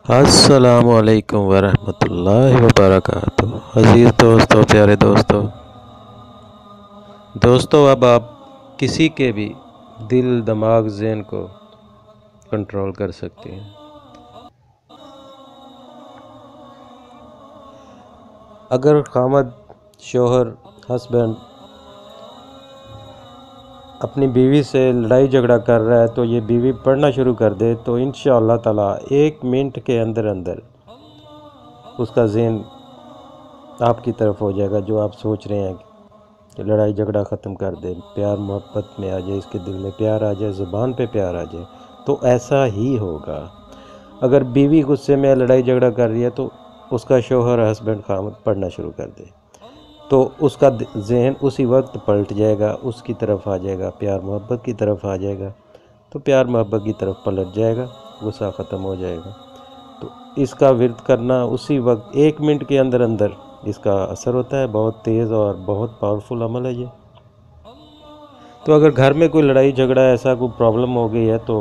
अस्सलामुअलैकुम वरहमतुल्लाहि वबरकातुहू। अज़ीज़ दोस्तों, प्यारे दोस्तों, अब आप किसी के भी दिल, दिमाग, ज़हन को कंट्रोल कर सकते हैं। अगर खामद, शोहर, हस्बैंड अपनी बीवी से लड़ाई झगड़ा कर रहा है तो ये बीवी पढ़ना शुरू कर दे तो इंशाअल्लाह ताला 1 मिनट के अंदर अंदर उसका ज़हन आपकी तरफ हो जाएगा। जो आप सोच रहे हैं कि लड़ाई झगड़ा ख़त्म कर दे, प्यार मोहब्बत में आ जाए, इसके दिल में प्यार आ जाए, ज़ुबान पे प्यार आ जाए, तो ऐसा ही होगा। अगर बीवी गुस्से में लड़ाई झगड़ा कर रही है तो उसका शोहर, हस्बैंड, खामद पढ़ना शुरू कर दे तो उसका ज़हन उसी वक्त पलट जाएगा, उसकी तरफ आ जाएगा, प्यार मोहब्बत की तरफ आ जाएगा। तो प्यार मोहब्बत की तरफ पलट जाएगा, गुस्सा ख़त्म हो जाएगा। तो इसका विर्द करना उसी वक्त 1 मिनट के अंदर अंदर इसका असर होता है। बहुत तेज़ और बहुत पावरफुल अमल है ये। तो अगर घर में कोई लड़ाई झगड़ा, ऐसा कोई प्रॉब्लम हो गई है तो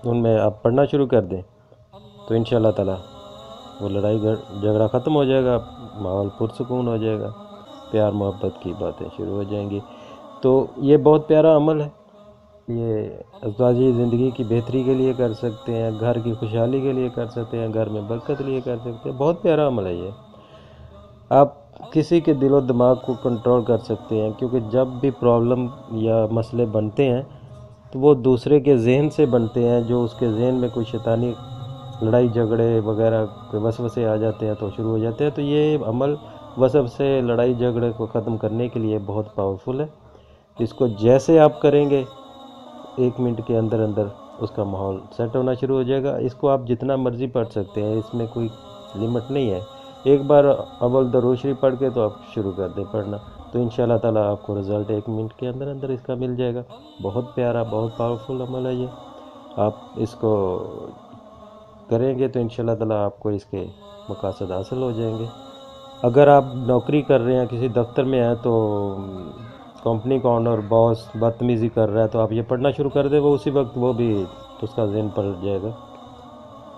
उनमें आप पढ़ना शुरू कर दें तो इंशाअल्लाह ताला वो लड़ाई झगड़ा ख़त्म हो जाएगा, माहौल पुरसुकून हो जाएगा, प्यार मोहब्बत की बातें शुरू हो जाएंगी। तो ये बहुत प्यारा अमल है। ये अज़वाजी ज़िंदगी की बेहतरी के लिए कर सकते हैं, घर की खुशहाली के लिए कर सकते हैं, घर में बरकत लिए कर सकते हैं। बहुत प्यारा अमल है ये। आप किसी के दिलो दिमाग को कंट्रोल कर सकते हैं, क्योंकि जब भी प्रॉब्लम या मसले बनते हैं तो वो दूसरे के जहन से बनते हैं। जो उसके जहन में कोई शैतानी लड़ाई झगड़े वगैरह के वसवसे आ जाते हैं तो शुरू हो जाते हैं। तो ये अमल वसवसे, लड़ाई झगड़े को ख़त्म करने के लिए बहुत पावरफुल है। इसको जैसे आप करेंगे 1 मिनट के अंदर अंदर उसका माहौल सेट होना शुरू हो जाएगा। इसको आप जितना मर्ज़ी पढ़ सकते हैं, इसमें कोई लिमिट नहीं है। एक बार अव्वल दरूद शरीफ पढ़ के तो आप शुरू कर दें पढ़ना, तो इंशाअल्लाह ताला आपको रिज़ल्ट 1 मिनट के अंदर अंदर इसका मिल जाएगा। बहुत प्यारा, बहुत पावरफुल अमल है ये। आप इसको करेंगे तो इंशाअल्लाह ताला आपको इसके मकासद हासिल हो जाएंगे। अगर आप नौकरी कर रहे हैं, किसी दफ्तर में हैं, तो कंपनी का ओनर, बॉस बदतमीज़ी कर रहा है तो आप ये पढ़ना शुरू कर दें, वो उसी वक्त वो भी तो उसका ज़हन पलट जाएगा,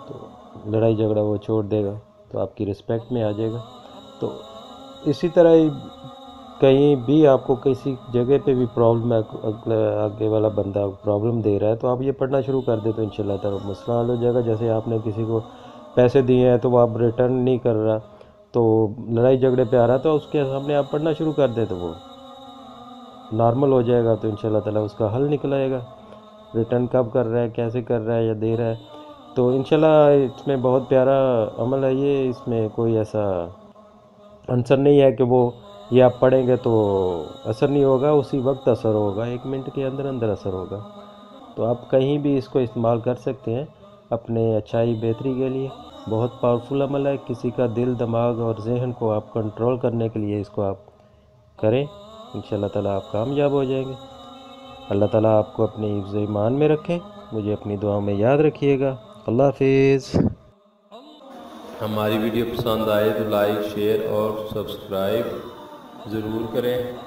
तो लड़ाई झगड़ा वो छोड़ देगा, तो आपकी रिस्पेक्ट में आ जाएगा। तो इसी तरह ही कहीं भी आपको किसी जगह पे भी प्रॉब्लम है, आगे वाला बंदा प्रॉब्लम दे रहा है, तो आप ये पढ़ना शुरू कर दे तो इंशाल्लाह ताला मसला हल हो जाएगा। जैसे आपने किसी को पैसे दिए हैं तो वो आप रिटर्न नहीं कर रहा, तो लड़ाई झगड़े पे आ रहा, तो उसके सामने आप पढ़ना शुरू कर दे तो वो नॉर्मल हो जाएगा, तो इंशाल्लाह ताला उसका हल निकल आएगा। रिटर्न कब कर रहा है, कैसे कर रहा है या दे रहा है, तो इंशाल्लाह इसमें बहुत प्यारा अमल है ये। इसमें कोई ऐसा आंसर नहीं है कि वो ये आप पढ़ेंगे तो असर नहीं होगा, उसी वक्त असर होगा, 1 मिनट के अंदर अंदर असर होगा। तो आप कहीं भी इसको इस्तेमाल कर सकते हैं अपने अच्छाई बेहतरी के लिए। बहुत पावरफुल अमल है। किसी का दिल, दिमाग और जहन को आप कंट्रोल करने के लिए इसको आप करें, इंशाअल्लाह ताला आप कामयाब हो जाएंगे। अल्लाह ताला आपको अपने हिफ्ज़ ईमान में रखे। मुझे अपनी दुआ में याद रखिएगा। अल्लाह हाफिज़। हमारी वीडियो पसंद आए तो लाइक, शेयर और सब्सक्राइब ज़रूर करें।